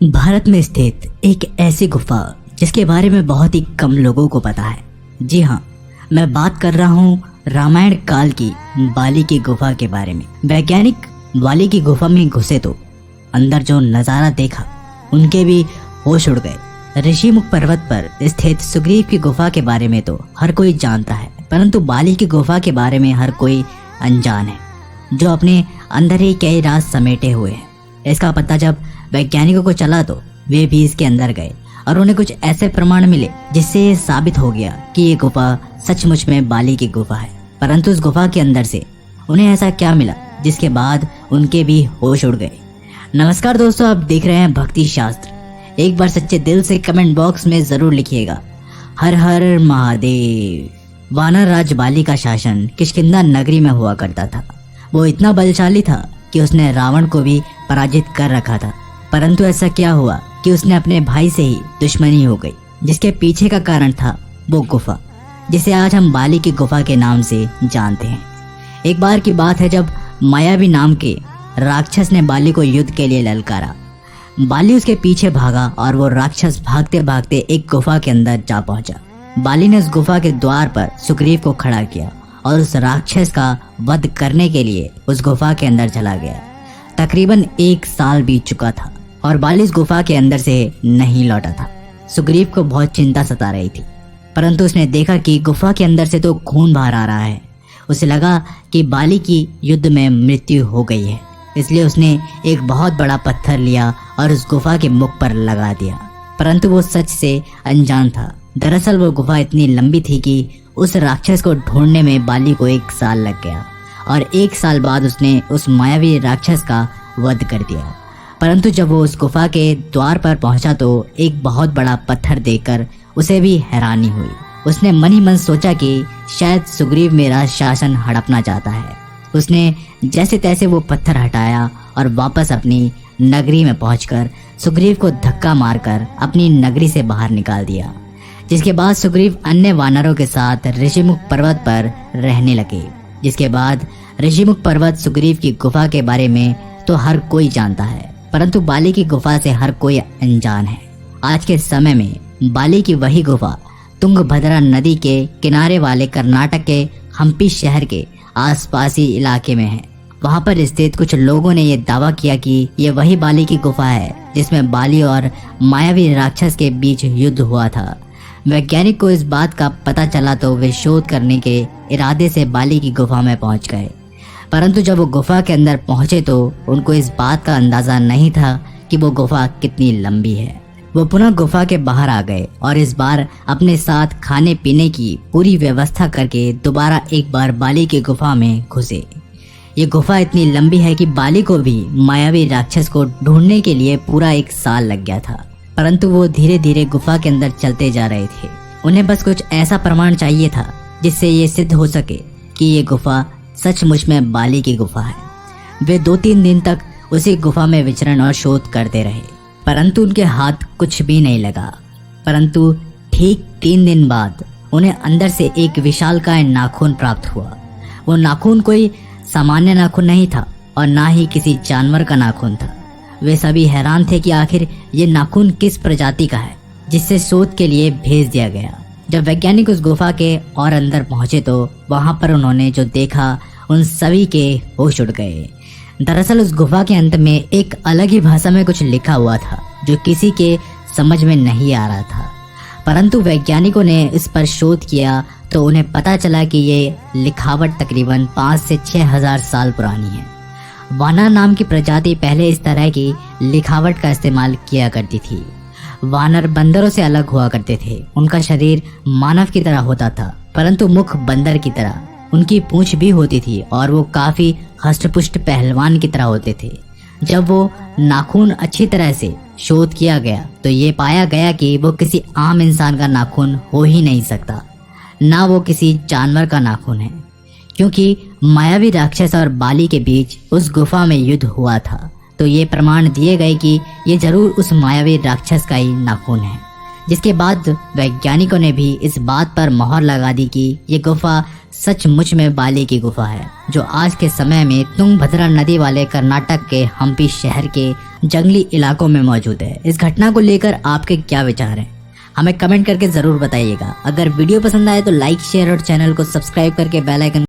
भारत में स्थित एक ऐसी गुफा जिसके बारे में बहुत ही कम लोगों को पता है। जी हाँ, मैं बात कर रहा हूँ रामायण काल की बाली की गुफा के बारे में। वैज्ञानिक बाली की गुफा में घुसे तो अंदर जो नज़ारा देखा उनके भी होश उड़ गए। ऋषिमुख पर्वत पर स्थित सुग्रीव की गुफा के बारे में तो हर कोई जानता है, परंतु बाली की गुफा के बारे में हर कोई अनजान है, जो अपने अंदर ही कई राज समेटे हुए हैं। इसका पता जब वैज्ञानिकों को चला तो वे भी इसके अंदर गए और उन्हें कुछ ऐसे प्रमाण मिले जिससे ये साबित हो गया कि ये गुफा सचमुच में बाली की गुफा है। परंतु उस गुफा के अंदर से उन्हें ऐसा क्या मिला जिसके बाद उनके भी होश उड़ गए। नमस्कार दोस्तों, आप देख रहे हैं भक्ति शास्त्र। एक बार सच्चे दिल से कमेंट बॉक्स में जरूर लिखिएगा, हर हर महादेव। वानर राज बाली का शासन किष्किंधा नगरी में हुआ करता था। वो इतना बलशाली था कि उसने रावण को भी पराजित कर रखा था। परंतु ऐसा क्या हुआ कि उसने अपने भाई से ही दुश्मनी हो गई, जिसके पीछे का कारण था वो गुफा, जिसे आज हम बाली की गुफा के नाम से जानते हैं। एक बार की बात है जब मायावी नाम के राक्षस ने बाली को युद्ध के लिए ललकारा। बाली उसके पीछे भागा और वो राक्षस भागते भागते एक गुफा के अंदर जा पहुंचा। बाली ने उस गुफा के द्वार पर सुग्रीव को खड़ा किया और उस राक्षस का वध करने के लिए उस गुफा के अंदर चला गया। तकरीबन 1 साल बीत चुका था और बाली इस गुफा के अंदर से नहीं लौटा था। सुग्रीव को बहुत चिंता सता रही थी, परंतु उसने देखा कि गुफा के अंदर से तो खून बाहर आ रहा है। उसे लगा कि बाली की युद्ध में मृत्यु हो गई है, इसलिए उसने एक बहुत बड़ा पत्थर लिया और उस गुफा के मुख पर लगा दिया। परंतु वो सच से अनजान था। दरअसल वो गुफा इतनी लंबी थी कि उस राक्षस को ढूंढने में बाली को 1 साल लग गया और 1 साल बाद उसने उस मायावी राक्षस का वध कर दिया। परंतु जब वो उस गुफा के द्वार पर पहुंचा तो एक बहुत बड़ा पत्थर देखकर उसे भी हैरानी हुई। उसने मन ही मन सोचा कि शायद सुग्रीव मेरा शासन हड़पना चाहता है। उसने जैसे तैसे वो पत्थर हटाया और वापस अपनी नगरी में पहुंचकर सुग्रीव को धक्का मारकर अपनी नगरी से बाहर निकाल दिया। जिसके बाद सुग्रीव अन्य वानरों के साथ ऋषिमुख पर्वत पर रहने लगे। जिसके बाद ऋषिमुख पर्वत सुग्रीव की गुफा के बारे में तो हर कोई जानता है, परंतु बाली की गुफा से हर कोई अनजान है। आज के समय में बाली की वही गुफा तुंगभद्रा नदी के किनारे वाले कर्नाटक के हम्पी शहर के आसपासी इलाके में है। वहां पर स्थित कुछ लोगों ने यह दावा किया कि यह वही बाली की गुफा है जिसमें बाली और मायावी राक्षस के बीच युद्ध हुआ था। वैज्ञानिक को इस बात का पता चला तो वे शोध करने के इरादे से बाली की गुफा में पहुंच गए। परंतु जब वो गुफा के अंदर पहुंचे तो उनको इस बात का अंदाजा नहीं था कि वो गुफा कितनी लंबी है। वो पुनः गुफा के बाहर आ गए और इस बार अपने साथ खाने पीने की पूरी व्यवस्था करके दोबारा एक बार बाली की गुफा में घुसे। ये गुफा इतनी लंबी है कि बाली को भी मायावी राक्षस को ढूंढने के लिए पूरा 1 साल लग गया था। परंतु वो धीरे धीरे गुफा के अंदर चलते जा रहे थे। उन्हें बस कुछ ऐसा प्रमाण चाहिए था जिससे ये सिद्ध हो सके कि ये गुफा सचमुच में बाली की गुफा है। वे 2-3 दिन तक उसी गुफा में विचरण और शोध करते रहे, परंतु उनके हाथ कुछ भी नहीं लगा। परंतु ठीक 3 दिन बाद उन्हें अंदर से एक विशालकाय नाखून प्राप्त हुआ। वो नाखून कोई सामान्य नाखून नहीं था और ना ही किसी जानवर का नाखून था। वे सभी हैरान थे कि आखिर ये नाखून किस प्रजाति का है, जिससे शोध के लिए भेज दिया गया। जब वैज्ञानिक उस गुफा के और अंदर पहुंचे तो वहां पर उन्होंने जो देखा उन सभी के होश उड़ गए। दरअसल उस गुफा के अंत में एक अलग ही भाषा में कुछ लिखा हुआ था जो किसी के समझ में नहीं आ रहा था। परंतु वैज्ञानिकों ने इस पर शोध किया तो उन्हें पता चला कि ये लिखावट तकरीबन 5 से 6 हजार साल पुरानी है। वानर नाम की प्रजाति पहले इस तरह की लिखावट का इस्तेमाल किया करती थी। वानर बंदरों से अलग हुआ करते थे। उनका शरीर मानव की तरह होता था, परंतु मुख बंदर की तरह। उनकी पूंछ भी होती थी और वो काफी हष्टपुष्ट पहलवान की तरह होते थे। जब वो नाखून अच्छी तरह से शोध किया गया तो ये पाया गया कि वो किसी आम इंसान का नाखून हो ही नहीं सकता, ना वो किसी जानवर का नाखून है, क्योंकि मायावी राक्षस और बाली के बीच उस गुफा में युद्ध हुआ था। तो ये प्रमाण दिए गए कि ये जरूर उस मायावी राक्षस का ही नाखून है। जिसके बाद वैज्ञानिकों ने भी इस बात पर मोहर लगा दी कि ये गुफा सचमुच में बाली की गुफा है, जो आज के समय में तुंगभद्रा नदी वाले कर्नाटक के हम्पी शहर के जंगली इलाकों में मौजूद है। इस घटना को लेकर आपके क्या विचार हैं, हमें कमेंट करके जरूर बताइएगा। अगर वीडियो पसंद आए तो लाइक, शेयर और चैनल को सब्सक्राइब करके बेल आइकन